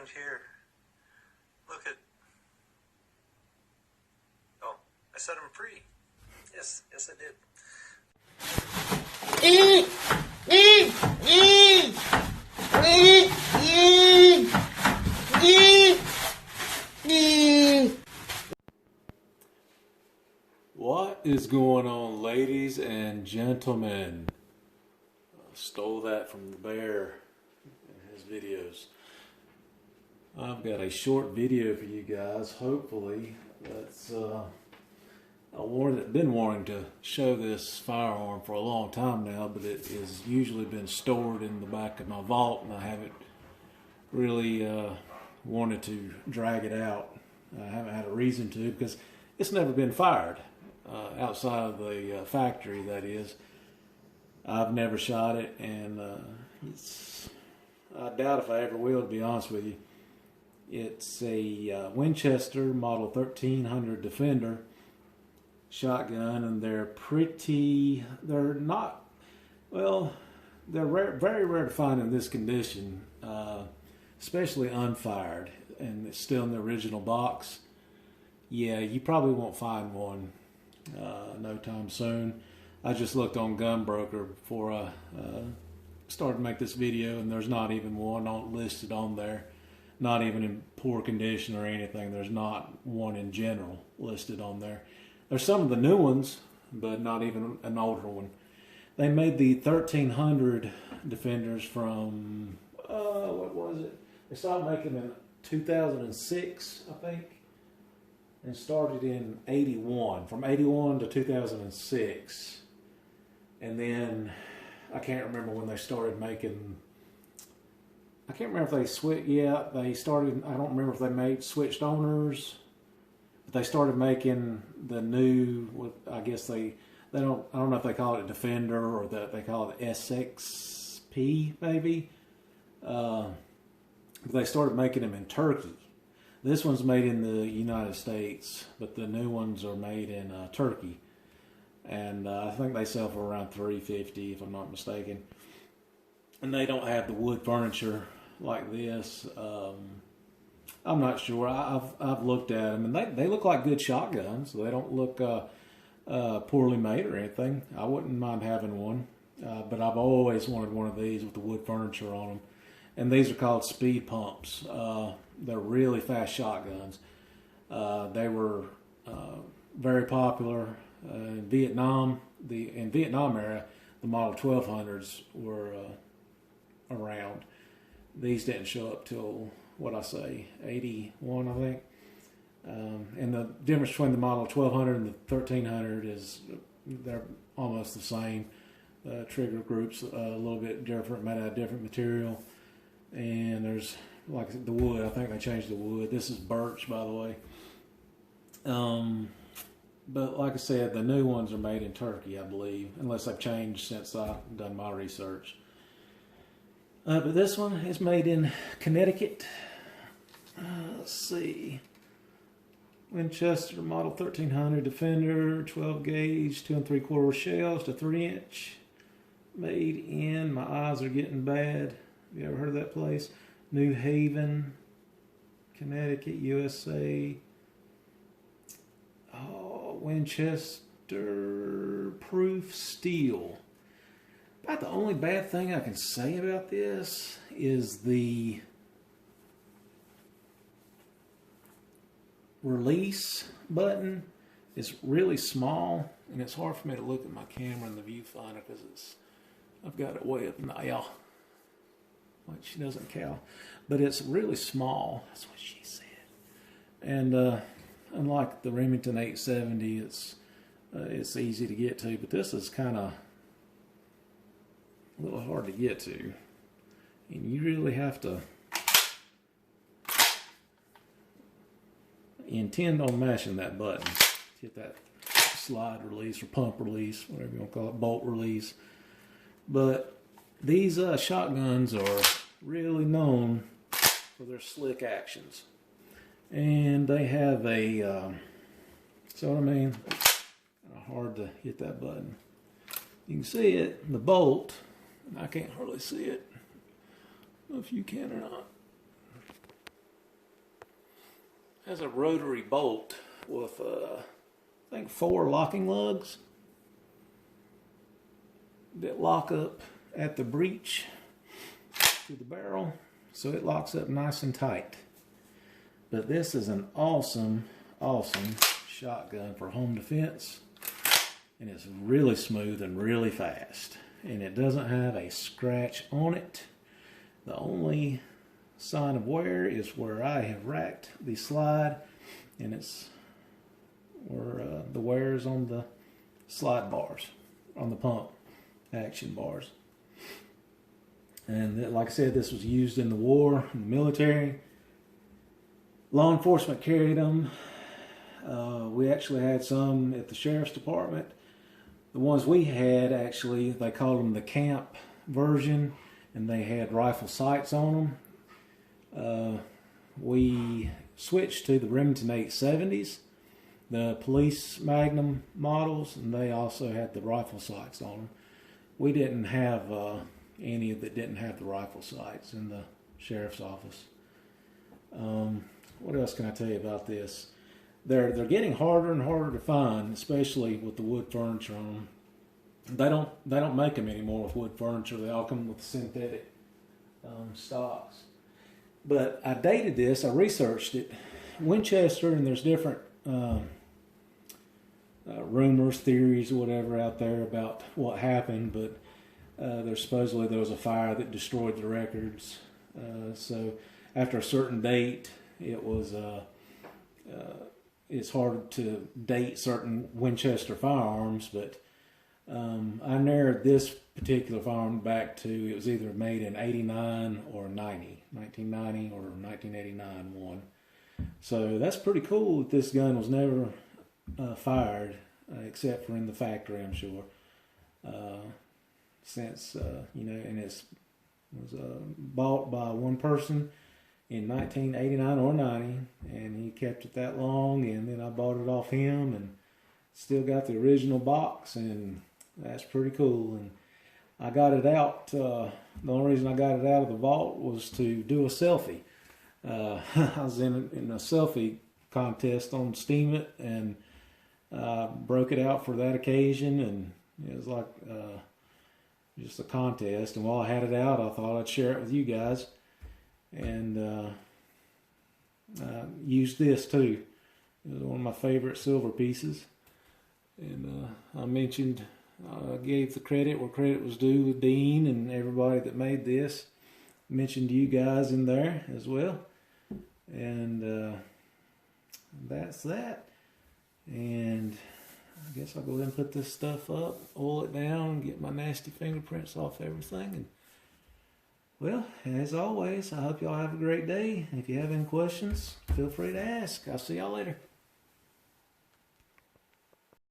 around here. Look at... Oh, I set him free. Yes, I did. What is going on, ladies and gentlemen? I stole that from the bear in his videos. I've got a short video for you guys, hopefully. That's I've been wanting to show this firearm for a long time now, but it has usually been stored in the back of my vault, and I haven't really wanted to drag it out. I haven't had a reason to, because it's never been fired outside of the factory, that is. I've never shot it, and I doubt if I ever will, to be honest with you. It's a Winchester Model 1300 Defender shotgun, and they're not, well, they're very rare to find in this condition, especially unfired, and it's still in the original box. Yeah, you probably won't find one no time soon. I just looked on Gunbroker before I started to make this video, and there's not even one listed on there. Not even in poor condition or anything. There's not one in general listed on there. There's some of the new ones, but not even an older one. They made the 1300 Defenders from, what was it? They started making them in 2006, I think, and started in 81, from 81 to 2006. And then, I can't remember when they started making, I can't remember if they switched, they started, I don't remember if they switched owners, but they started making the new, I guess I don't know if they call it Defender or that they call it SXP maybe. But they started making them in Turkey. This one's made in the United States, but the new ones are made in Turkey. And I think they sell for around $350 if I'm not mistaken. And they don't have the wood furniture like this. I'm not sure. I've looked at them, and they look like good shotguns. They don't look poorly made or anything. I wouldn't mind having one, but I've always wanted one of these with the wood furniture on them. And these are called speed pumps. They're really fast shotguns. They were very popular in Vietnam. In Vietnam era, the Model 1200s were around. These didn't show up till, 81, I think. And the difference between the Model 1200 and the 1300 is they're almost the same. Trigger groups a little bit different, made out of different material. And there's, like the wood, I think they changed the wood. This is birch, by the way. But like I said, the new ones are made in Turkey, I believe, unless they've changed since I've done my research. But this one is made in Connecticut. Let's see. Winchester Model 1300 Defender, 12 gauge, 2 3/4 shells to 3-inch. Made in, my eyes are getting bad. Have you ever heard of that place? New Haven, Connecticut, USA. Oh, Winchester proof steel. About the only bad thing I can say about this is the release button. It's really small, and it's hard for me to look at my camera in the viewfinder because I've got it way up now, which doesn't count. But it's really small. That's what she said. And unlike the Remington 870, it's easy to get to, but this is kind of a little hard to get to, and you really have to intend on mashing that button to hit that slide release or pump release, whatever you want to call it, bolt release. But these shotguns are really known for their slick actions, and they have a so what I mean, hard to hit that button. You can see it, the bolt. I can't hardly see it. I don't know if you can or not. has a rotary bolt with, I think, 4 locking lugs that lock up at the breech to the barrel, so it locks up nice and tight. But this is an awesome shotgun for home defense, and it's really smooth and really fast, and it doesn't have a scratch on it. The only sign of wear is where I have racked the slide, and it's where the wear is on the slide bars, on the pump action bars. And like I said, this was used in the war, in the military. Law enforcement carried them. We actually had some at the sheriff's department. The ones we had, actually, they called them the camp version, and they had rifle sights on them. We switched to the Remington 870s, the police Magnum models, and they also had the rifle sights on them. We didn't have any that didn't have the rifle sights in the sheriff's office. What else can I tell you about this? They're getting harder and harder to find, especially with the wood furniture on them. They don't make them anymore with wood furniture. They all come with synthetic stocks. But I dated this. I researched it. Winchester, and there's different rumors, theories, or whatever out there about what happened. But there's supposedly there was a fire that destroyed the records. So after a certain date, it was it's hard to date certain Winchester firearms, but I narrowed this particular firearm back to it was either made in 89 or 1990 or 1989 one. So that's pretty cool that this gun was never fired, except for in the factory, I'm sure. Since, and it was bought by one person in 1989 or 90, and he kept it that long, and then I bought it off him, and still got the original box, and that's pretty cool. And I got it out, the only reason I got it out of the vault was to do a selfie. I was in a selfie contest on Steam It, and broke it out for that occasion, and it was like just a contest. And while I had it out, I thought I'd share it with you guys. And used this too. It was one of my favorite silver pieces. And I mentioned, gave the credit where credit was due with Dean and everybody that made this. Mentioned you guys in there as well. And that's that. And I guess I'll go ahead and put this stuff up, oil it down, get my nasty fingerprints off everything. And well, as always, I hope y'all have a great day. If you have any questions, feel free to ask. I'll see y'all later.